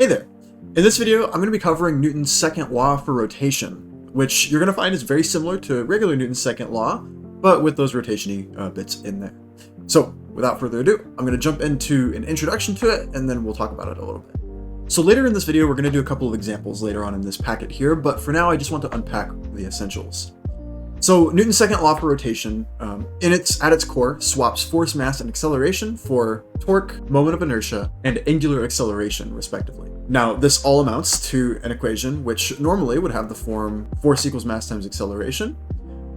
Hey there! In this video, I'm going to be covering Newton's second law for rotation, which you're going to find is very similar to regular Newton's second law, but with those rotation-y bits in there. So, without further ado, I'm going to jump into an introduction to it, and then we'll talk about it a little bit. So later in this video, we're going to do a couple of examples later on in this packet here, but for now, I just want to unpack the essentials. So Newton's second law for rotation, at its core, swaps force, mass, and acceleration for torque, moment of inertia, and angular acceleration, respectively. Now, this all amounts to an equation which normally would have the form force equals mass times acceleration.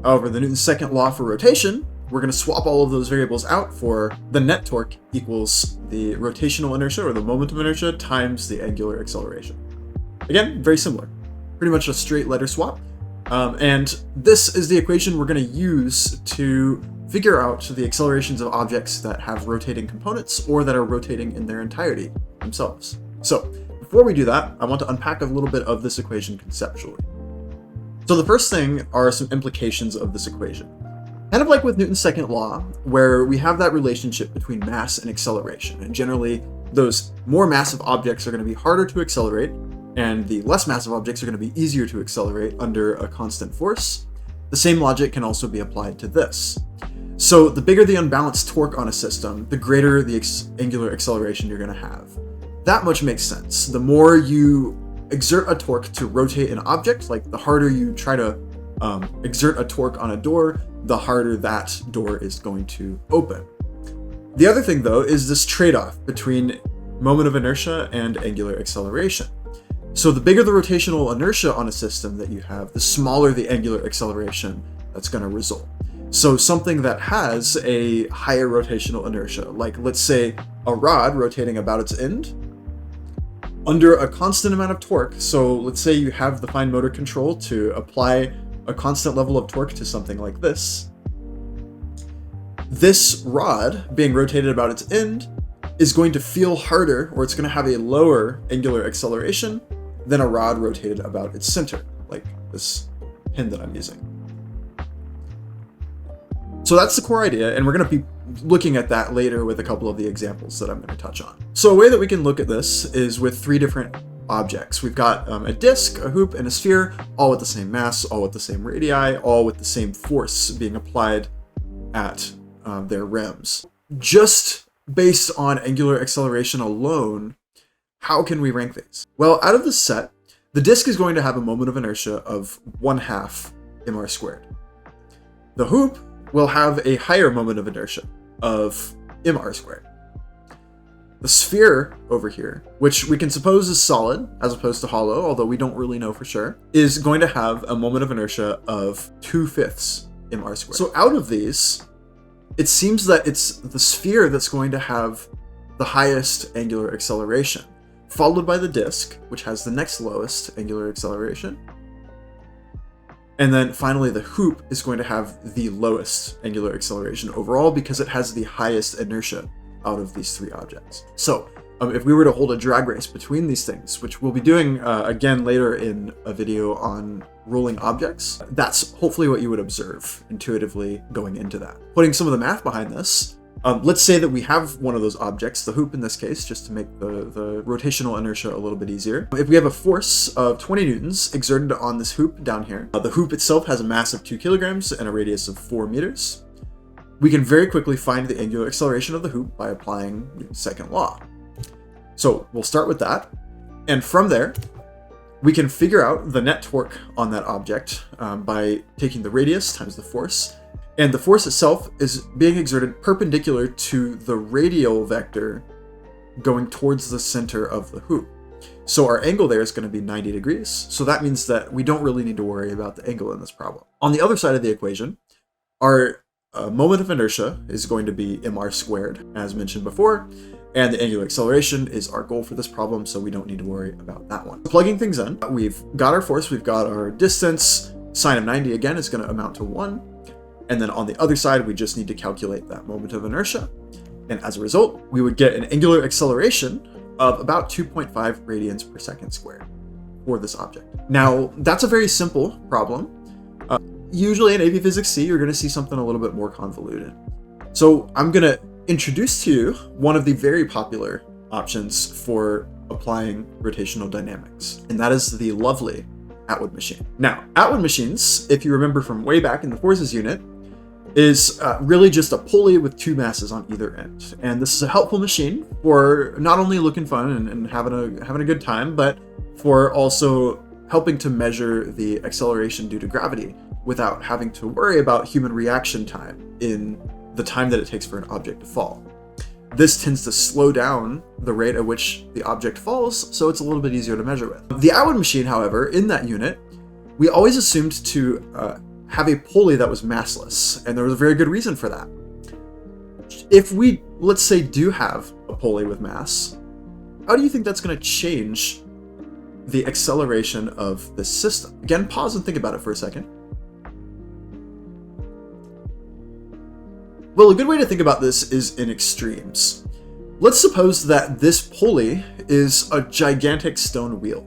However, the Newton's second law for rotation, we're going to swap all of those variables out for the net torque equals the rotational inertia or the moment of inertia times the angular acceleration. Again, very similar. Pretty much a straight letter swap. And this is the equation we're going to use to figure out the accelerations of objects that have rotating components or that are rotating in their entirety themselves. So before we do that, I want to unpack a little bit of this equation conceptually. So the first thing are some implications of this equation. Kind of like with Newton's second law, where we have that relationship between mass and acceleration. And generally, those more massive objects are going to be harder to accelerate, and the less massive objects are going to be easier to accelerate under a constant force. The same logic can also be applied to this. So the bigger the unbalanced torque on a system, the greater the angular acceleration you're going to have. That much makes sense. The more you exert a torque to rotate an object, like the harder you try to exert a torque on a door, the harder that door is going to open. The other thing, though, is this trade-off between moment of inertia and angular acceleration. So the bigger the rotational inertia on a system that you have, the smaller the angular acceleration that's going to result. So something that has a higher rotational inertia, like let's say a rod rotating about its end, under a constant amount of torque, so let's say you have the fine motor control to apply a constant level of torque to something like this, this rod being rotated about its end is going to feel harder, or it's going to have a lower angular acceleration than a rod rotated about its center, like this pin that I'm using. So that's the core idea, and we're going to be looking at that later with a couple of the examples that I'm going to touch on. So a way that we can look at this is with three different objects. We've got a disk, a hoop, and a sphere, all with the same mass, all with the same radii, all with the same force being applied at their rims. Just based on angular acceleration alone, how can we rank these? Well, out of this set, the disk is going to have a moment of inertia of 1/2 mr squared. The hoop will have a higher moment of inertia of mr squared. The sphere over here, which we can suppose is solid as opposed to hollow, although we don't really know for sure, is going to have a moment of inertia of 2/5 mr squared. So out of these, it seems that it's the sphere that's going to have the highest angular acceleration, followed by the disk, which has the next lowest angular acceleration. And then finally, the hoop is going to have the lowest angular acceleration overall because it has the highest inertia out of these three objects. So if we were to hold a drag race between these things, which we'll be doing again later in a video on rolling objects, that's hopefully what you would observe intuitively going into that. Putting some of the math behind this, let's say that we have one of those objects, the hoop in this case, just to make the rotational inertia a little bit easier. If we have a force of 20 newtons exerted on this hoop down here, the hoop itself has a mass of 2 kilograms and a radius of 4 meters. We can very quickly find the angular acceleration of the hoop by applying Newton's second law. So we'll start with that. And from there, we can figure out the net torque on that object by taking the radius times the force. And the force itself is being exerted perpendicular to the radial vector going towards the center of the hoop. So our angle there is going to be 90 degrees. So that means that we don't really need to worry about the angle in this problem. On the other side of the equation, our moment of inertia is going to be mr squared, as mentioned before, and the angular acceleration is our goal for this problem, so we don't need to worry about that one. Plugging things in, we've got our force, we've got our distance, sine of 90 again is going to amount to 1, and then on the other side, we just need to calculate that moment of inertia, and as a result, we would get an angular acceleration of about 2.5 radians per second squared for this object. Now, that's a very simple problem. Usually in AP Physics C, you're going to see something a little bit more convoluted. So I'm going to introduce to you one of the very popular options for applying rotational dynamics, and that is the lovely Atwood machine. Now, Atwood machines, if you remember from way back in the forces unit, is really just a pulley with two masses on either end. And this is a helpful machine for not only looking fun and having a good time, but for also helping to measure the acceleration due to gravity without having to worry about human reaction time in the time that it takes for an object to fall. This tends to slow down the rate at which the object falls, so it's a little bit easier to measure with. The Atwood machine, however, in that unit, we always assumed to have a pulley that was massless, and there was a very good reason for that. If we, let's say, do have a pulley with mass, how do you think that's going to change the acceleration of the system? Again, pause and think about it for a second. Well, a good way to think about this is in extremes. Let's suppose that this pulley is a gigantic stone wheel.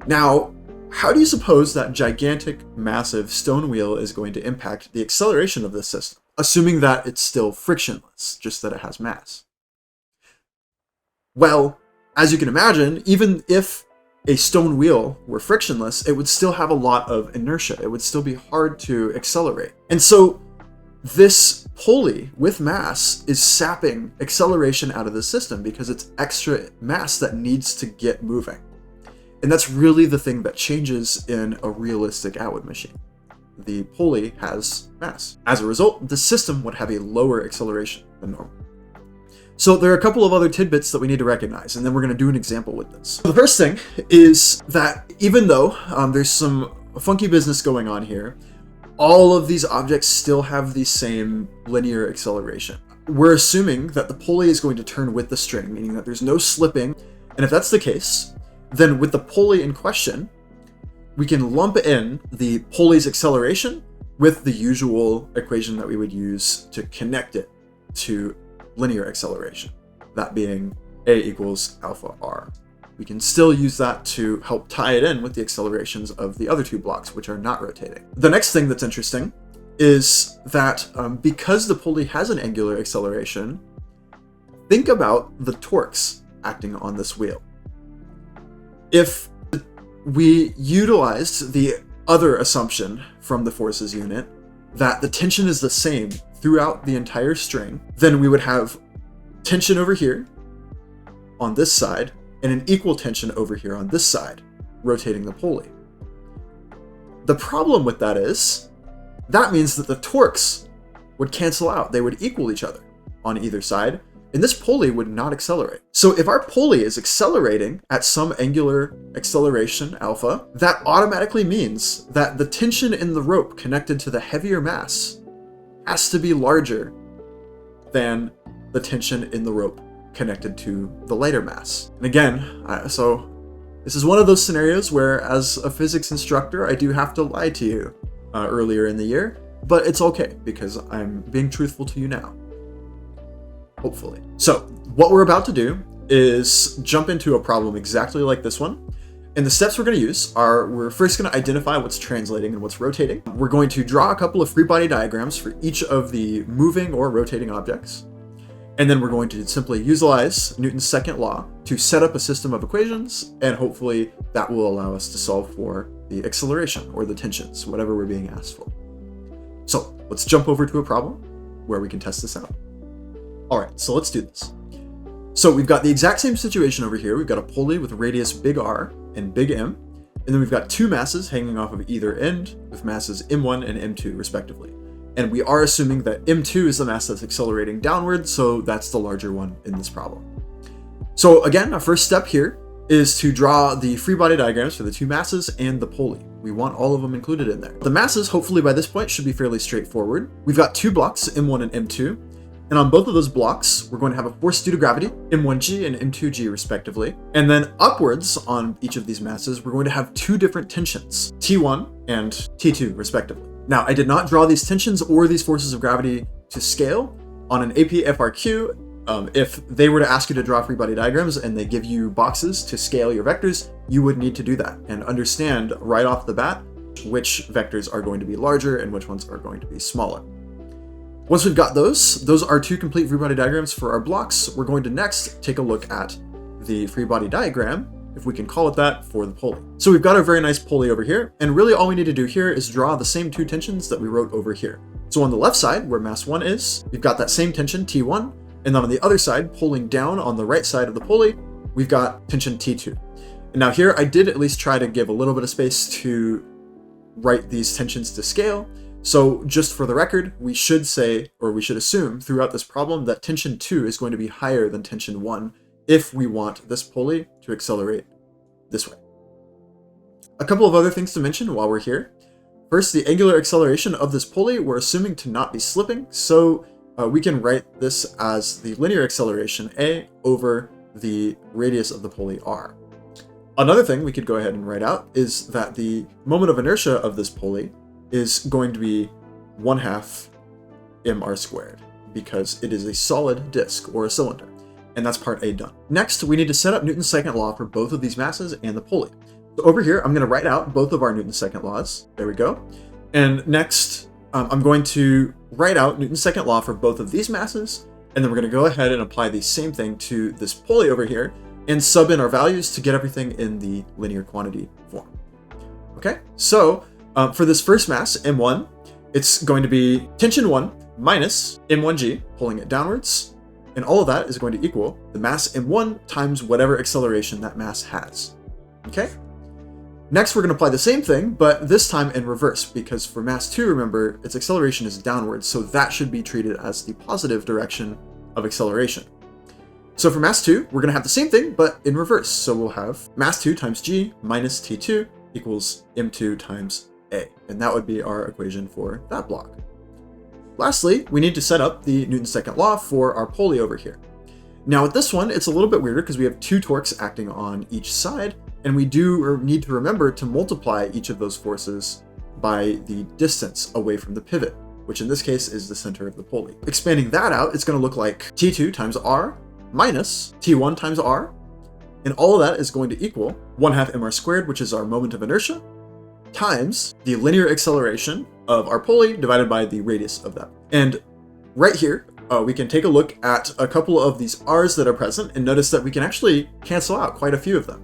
Now, how do you suppose that gigantic, massive stone wheel is going to impact the acceleration of this system, assuming that it's still frictionless, just that it has mass? Well, as you can imagine, even if a stone wheel were frictionless, it would still have a lot of inertia. It would still be hard to accelerate. And so this pulley with mass is sapping acceleration out of the system because it's extra mass that needs to get moving. And that's really the thing that changes in a realistic Atwood machine. The pulley has mass. As a result, the system would have a lower acceleration than normal. So there are a couple of other tidbits that we need to recognize, and then we're going to do an example with this. The first thing is that even though there's some funky business going on here, all of these objects still have the same linear acceleration. We're assuming that the pulley is going to turn with the string, meaning that there's no slipping. And if that's the case, then with the pulley in question, we can lump in the pulley's acceleration with the usual equation that we would use to connect it to linear acceleration, that being a equals alpha r. We can still use that to help tie it in with the accelerations of the other two blocks, which are not rotating. The next thing that's interesting is that because the pulley has an angular acceleration, think about the torques acting on this wheel. If we utilized the other assumption from the forces unit, that the tension is the same throughout the entire string, then we would have tension over here on this side and an equal tension over here on this side, rotating the pulley. The problem with that is, that means that the torques would cancel out. They would equal each other on either side, and this pulley would not accelerate. So if our pulley is accelerating at some angular acceleration, alpha, that automatically means that the tension in the rope connected to the heavier mass has to be larger than the tension in the rope connected to the lighter mass. And again, so this is one of those scenarios where, as a physics instructor, I do have to lie to you earlier in the year, but it's okay because I'm being truthful to you now. Hopefully. So what we're about to do is jump into a problem exactly like this one. And the steps we're going to use are, we're first going to identify what's translating and what's rotating. We're going to draw a couple of free body diagrams for each of the moving or rotating objects. And then we're going to simply utilize Newton's second law to set up a system of equations, and hopefully that will allow us to solve for the acceleration or the tensions, whatever we're being asked for. So let's jump over to a problem where we can test this out. All right, so let's do this. So we've got the exact same situation over here. We've got a pulley with radius big R and big M, and then we've got two masses hanging off of either end with masses M1 and M2 respectively. And we are assuming that M2 is the mass that's accelerating downward, so that's the larger one in this problem. So again, our first step here is to draw the free body diagrams for the two masses and the pulley. We want all of them included in there. The masses, hopefully by this point, should be fairly straightforward. We've got two blocks, M1 and M2, and on both of those blocks, we're going to have a force due to gravity, M1G and M2G respectively. And then upwards on each of these masses, we're going to have two different tensions, T1 and T2 respectively. Now, I did not draw these tensions or these forces of gravity to scale. On an AP FRQ, if they were to ask you to draw free body diagrams and they give you boxes to scale your vectors, you would need to do that and understand right off the bat which vectors are going to be larger and which ones are going to be smaller. Once we've got those are two complete free body diagrams for our blocks. We're going to next take a look at the free body diagram, if we can call it that, for the pulley. So we've got our very nice pulley over here, and really all we need to do here is draw the same two tensions that we wrote over here. So on the left side, where mass 1 is, we've got that same tension, T1, and then on the other side, pulling down on the right side of the pulley, we've got tension T2. And now here, I did at least try to give a little bit of space to write these tensions to scale. So just for the record, we should say, or we should assume throughout this problem that tension 2 is going to be higher than tension 1 if we want this pulley to accelerate this way. A couple of other things to mention while we're here. First, the angular acceleration of this pulley, we're assuming to not be slipping, so we can write this as the linear acceleration A over the radius of the pulley R. Another thing we could go ahead and write out is that the moment of inertia of this pulley is going to be 1/2 mr squared, because it is a solid disk or a cylinder. And that's part A done. Next, we need to set up Newton's second law for both of these masses and the pulley. So over here, I'm going to write out both of our Newton's second laws. There we go. And next, I'm going to write out Newton's second law for both of these masses, and then we're going to go ahead and apply the same thing to this pulley over here and sub in our values to get everything in the linear quantity form. Okay, so for this first mass, M1, it's going to be tension 1 minus M1g, pulling it downwards, and all of that is going to equal the mass M1 times whatever acceleration that mass has. Okay? Next, we're going to apply the same thing, but this time in reverse, because for mass 2, remember, its acceleration is downwards, so that should be treated as the positive direction of acceleration. So for mass 2, we're going to have the same thing, but in reverse. So we'll have mass 2 times g minus T2 equals M2 times A, and that would be our equation for that block. Lastly, we need to set up the Newton's second law for our pulley over here. Now with this one, it's a little bit weirder because we have two torques acting on each side, and we do need to remember to multiply each of those forces by the distance away from the pivot, which in this case is the center of the pulley. Expanding that out, it's going to look like T2 times R minus T1 times R, and all of that is going to equal 1/2 mr squared, which is our moment of inertia, times the linear acceleration of our pulley divided by the radius of that. And right here, we can take a look at a couple of these r's that are present and notice that we can actually cancel out quite a few of them.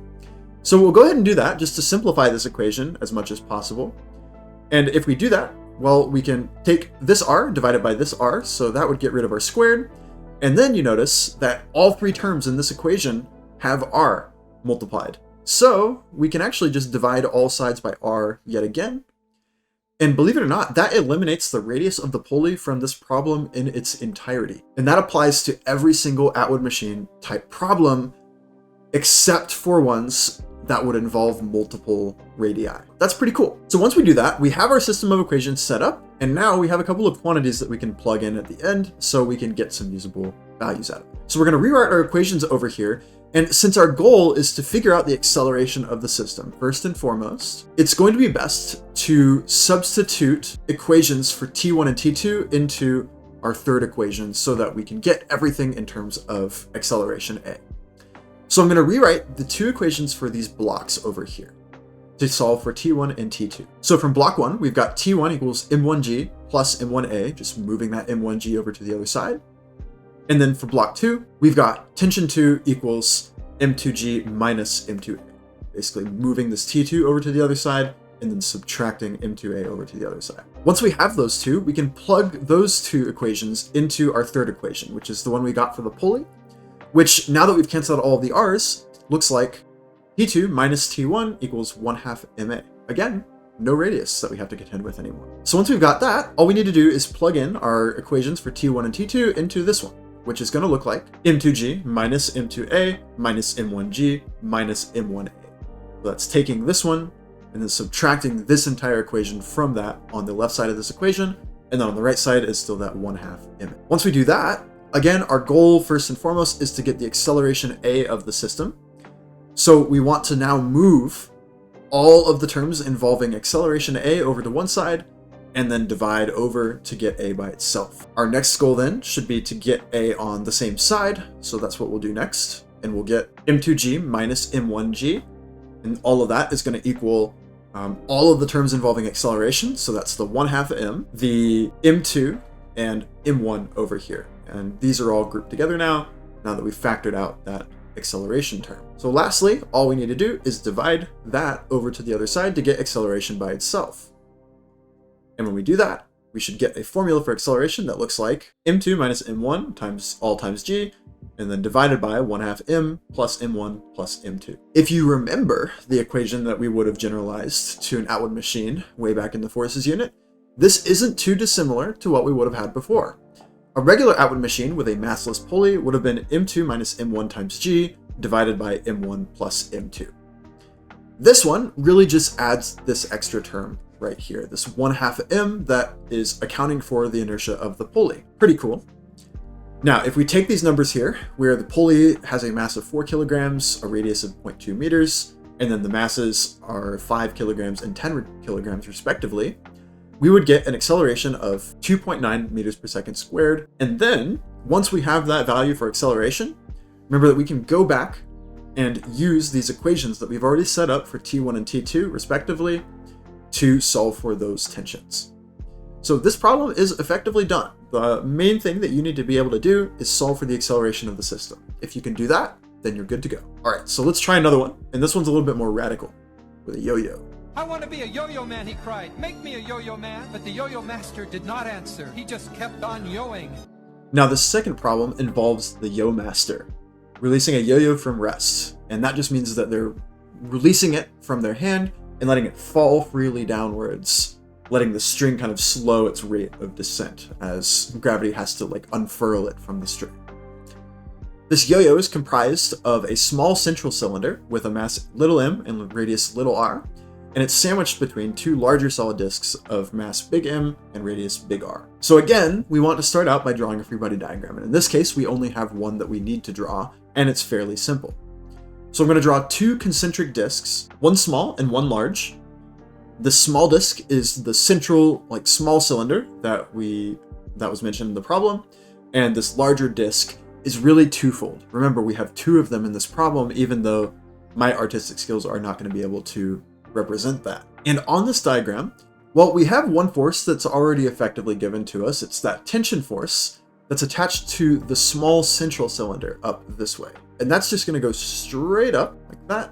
So we'll go ahead and do that just to simplify this equation as much as possible. And if we do that, well, we can take this r divided by this r, so that would get rid of our squared. And then you notice that all three terms in this equation have r multiplied. So we can actually just divide all sides by r yet again. And believe it or not, that eliminates the radius of the pulley from this problem in its entirety. And that applies to every single Atwood machine type problem, except for ones that would involve multiple radii. That's pretty cool. So once we do that, we have our system of equations set up, and now we have a couple of quantities that we can plug in at the end so we can get some usable values out of it. So we're going to rewrite our equations over here, and since our goal is to figure out the acceleration of the system, first and foremost, it's going to be best to substitute equations for T1 and T2 into our third equation so that we can get everything in terms of acceleration A. So I'm going to rewrite the two equations for these blocks over here to solve for T1 and T2. So from block 1, we've got T1 equals M1g plus M1a, just moving that M1g over to the other side. And then for block 2, we've got tension 2 equals M2g minus M2a, basically moving this T2 over to the other side and then subtracting M2a over to the other side. Once we have those two, we can plug those two equations into our third equation, which is the one we got for the pulley, which now that we've canceled all of the r's, looks like T2 minus T1 equals 1/2 ma. Again, no radius that we have to contend with anymore. So once we've got that, all we need to do is plug in our equations for T1 and T2 into this one, which is going to look like M2g minus M2a minus M1g minus M1a. So that's taking this one and then subtracting this entire equation from that on the left side of this equation, and then on the right side is still that 1/2 ma. Once we do that, again, our goal first and foremost is to get the acceleration A of the system. So we want to now move all of the terms involving acceleration A over to one side and then divide over to get A by itself. Our next goal then should be to get A on the same side. So that's what we'll do next. And we'll get M2g minus M1g. And all of that is going to equal all of the terms involving acceleration. So that's the 1/2 m, the M2, and M1 over here. And these are all grouped together now that we've factored out that acceleration term. So lastly, all we need to do is divide that over to the other side to get acceleration by itself. And when we do that, we should get a formula for acceleration that looks like m2 minus m1 times all times g, and then divided by 1/2 m plus m1 plus m2. If you remember the equation that we would have generalized to an Atwood machine way back in the forces unit, this isn't too dissimilar to what we would have had before. A regular Atwood machine with a massless pulley would have been m2 minus m1 times g divided by m1 plus m2. This one really just adds this extra term right here, this 1/2 m that is accounting for the inertia of the pulley. Pretty cool. Now, if we take these numbers here, where the pulley has a mass of 4 kilograms, a radius of 0.2 meters, and then the masses are 5 kilograms and 10 kilograms respectively, we would get an acceleration of 2.9 meters per second squared. And then, once we have that value for acceleration, remember that we can go back and use these equations that we've already set up for T1 and T2 respectively to solve for those tensions. So this problem is effectively done. The main thing that you need to be able to do is solve for the acceleration of the system. If you can do that, then you're good to go. All right, so let's try another one. And this one's a little bit more radical with a yo-yo. I want to be a yo-yo man, he cried. Make me a yo-yo man. But the yo-yo master did not answer. He just kept on yoing. Now the second problem involves the yo master releasing a yo-yo from rest. And that just means that they're releasing it from their hand and letting it fall freely downwards, letting the string kind of slow its rate of descent as gravity has to like unfurl it from the string. This yo-yo is comprised of a small central cylinder with a mass little m and radius little r, and it's sandwiched between two larger solid disks of mass big M and radius big R. So again, we want to start out by drawing a free body diagram, and in this case, we only have one that we need to draw, and it's fairly simple. So I'm going to draw two concentric disks, one small and one large. The small disk is the central, like small cylinder that was mentioned in the problem, and this larger disk is really twofold. Remember, we have two of them in this problem, even though my artistic skills are not going to be able to represent that. And on this diagram, well, we have one force that's already effectively given to us. It's that tension force that's attached to the small central cylinder up this way. And that's just going to go straight up like that.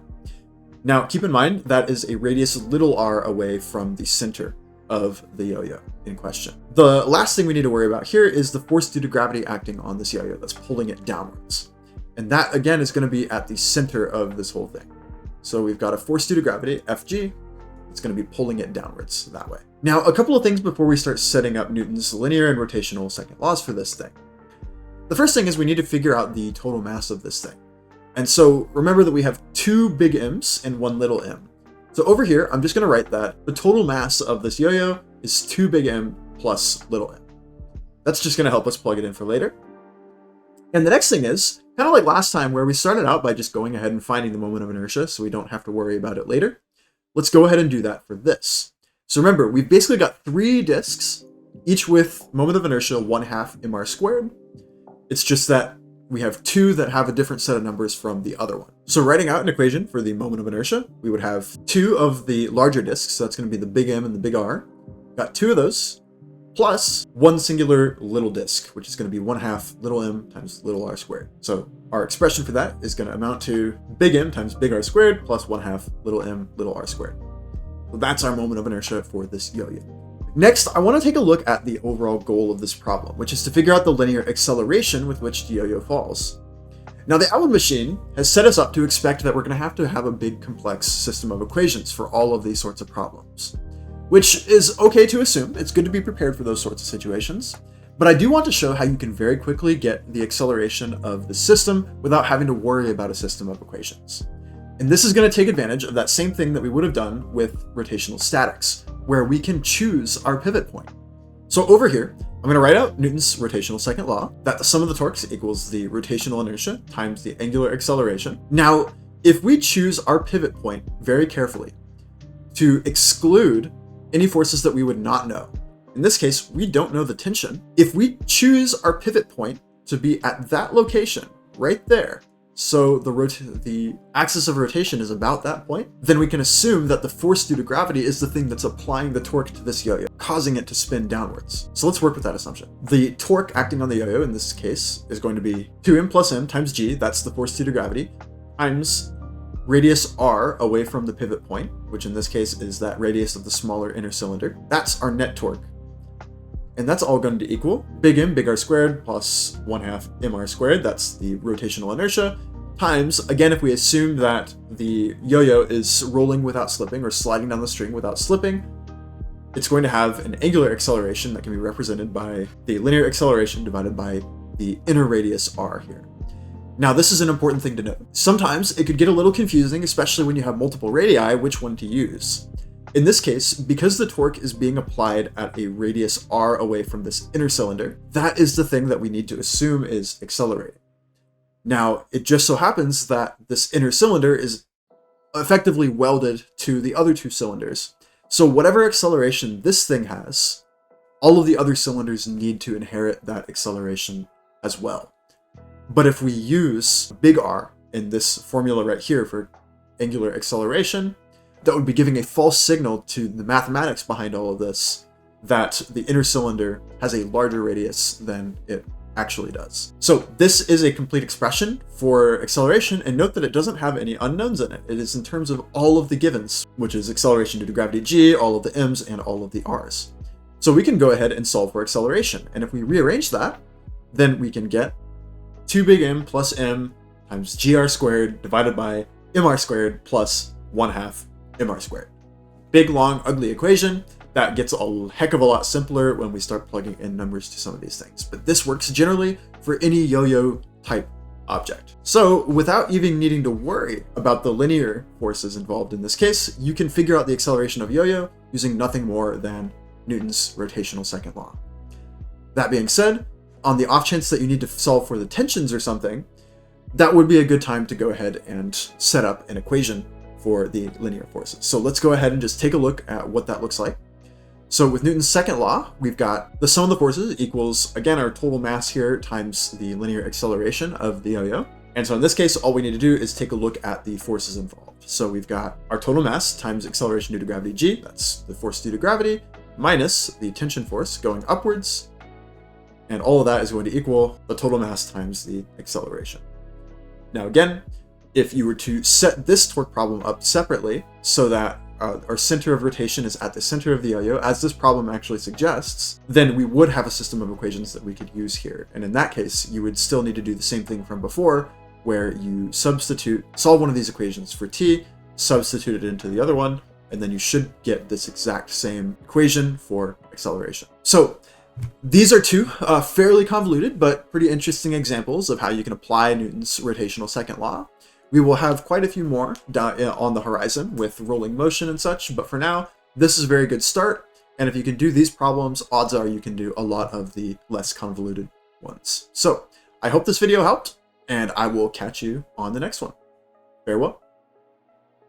Now, keep in mind, that is a radius little r away from the center of the yo-yo in question. The last thing we need to worry about here is the force due to gravity acting on this yo-yo that's pulling it downwards. And that, again, is going to be at the center of this whole thing. So we've got a force due to gravity, Fg, it's going to be pulling it downwards that way. Now, a couple of things before we start setting up Newton's linear and rotational second laws for this thing. The first thing is we need to figure out the total mass of this thing. And so remember that we have two big M's and one little m. So over here, I'm just going to write that the total mass of this yo-yo is 2 big M plus little m. That's just going to help us plug it in for later. And the next thing is, kind of like last time where we started out by just going ahead and finding the moment of inertia so we don't have to worry about it later. Let's go ahead and do that for this. So remember, we've basically got 3 disks, each with moment of inertia 1/2 mr squared. It's just that we have 2 that have a different set of numbers from the other one. So writing out an equation for the moment of inertia, we would have 2 of the larger disks, so that's going to be the big M and the big R. Got 2 of those, plus 1 singular little disk, which is going to be 1/2 little m times little r squared. So our expression for that is going to amount to big M times big R squared plus 1/2 little m little r squared. So that's our moment of inertia for this yo-yo. Next, I want to take a look at the overall goal of this problem, which is to figure out the linear acceleration with which the yo-yo falls. Now, the Atwood machine has set us up to expect that we're going to have a big complex system of equations for all of these sorts of problems, which is okay to assume. It's good to be prepared for those sorts of situations. But I do want to show how you can very quickly get the acceleration of the system without having to worry about a system of equations. And this is going to take advantage of that same thing that we would have done with rotational statics, where we can choose our pivot point. So over here, I'm going to write out Newton's rotational second law, that the sum of the torques equals the rotational inertia times the angular acceleration. Now, if we choose our pivot point very carefully to exclude any forces that we would not know, in this case, we don't know the tension. If we choose our pivot point to be at that location right there, so the axis of rotation is about that point, then we can assume that the force due to gravity is the thing that's applying the torque to this yo-yo, causing it to spin downwards. So let's work with that assumption. The torque acting on the yo-yo in this case is going to be 2m plus m times g, that's the force due to gravity, times radius r away from the pivot point, which in this case is that radius of the smaller inner cylinder. That's our net torque. And that's all going to equal big M, big R squared, plus 1/2 mr squared, that's the rotational inertia, times, again, if we assume that the yo-yo is rolling without slipping or sliding down the string without slipping, it's going to have an angular acceleration that can be represented by the linear acceleration divided by the inner radius r here. Now, this is an important thing to note. Sometimes it could get a little confusing, especially when you have multiple radii, which one to use. In this case, because the torque is being applied at a radius r away from this inner cylinder, that is the thing that we need to assume is accelerating. Now, it just so happens that this inner cylinder is effectively welded to the other two cylinders. So whatever acceleration this thing has, all of the other cylinders need to inherit that acceleration as well. But if we use big R in this formula right here for angular acceleration, that would be giving a false signal to the mathematics behind all of this, that the inner cylinder has a larger radius than it actually does. So this is a complete expression for acceleration, and note that it doesn't have any unknowns in it. It is in terms of all of the givens, which is acceleration due to gravity g, all of the m's, and all of the r's. So we can go ahead and solve for acceleration, and if we rearrange that, then we can get 2 big M plus m times gr squared divided by mr squared plus 1/2 mr squared. Big, long, ugly equation that gets a heck of a lot simpler when we start plugging in numbers to some of these things. But this works generally for any yo-yo type object. So without even needing to worry about the linear forces involved in this case, you can figure out the acceleration of yo-yo using nothing more than Newton's rotational second law. That being said, on the off chance that you need to solve for the tensions or something, that would be a good time to go ahead and set up an equation for the linear forces. So let's go ahead and just take a look at what that looks like. So with Newton's second law, we've got the sum of the forces equals, again, our total mass here times the linear acceleration of the yo-yo. And so in this case, all we need to do is take a look at the forces involved. So we've got our total mass times acceleration due to gravity g, that's the force due to gravity, minus the tension force going upwards, and all of that is going to equal the total mass times the acceleration. Now again, if you were to set this torque problem up separately so that our center of rotation is at the center of the yo-yo, as this problem actually suggests, then we would have a system of equations that we could use here. And in that case, you would still need to do the same thing from before, where you solve one of these equations for t, substitute it into the other one, and then you should get this exact same equation for acceleration. So these are two fairly convoluted but pretty interesting examples of how you can apply Newton's rotational second law. We will have quite a few more on the horizon with rolling motion and such, but for now, this is a very good start. And if you can do these problems, odds are you can do a lot of the less convoluted ones. So I hope this video helped, and I will catch you on the next one. Farewell.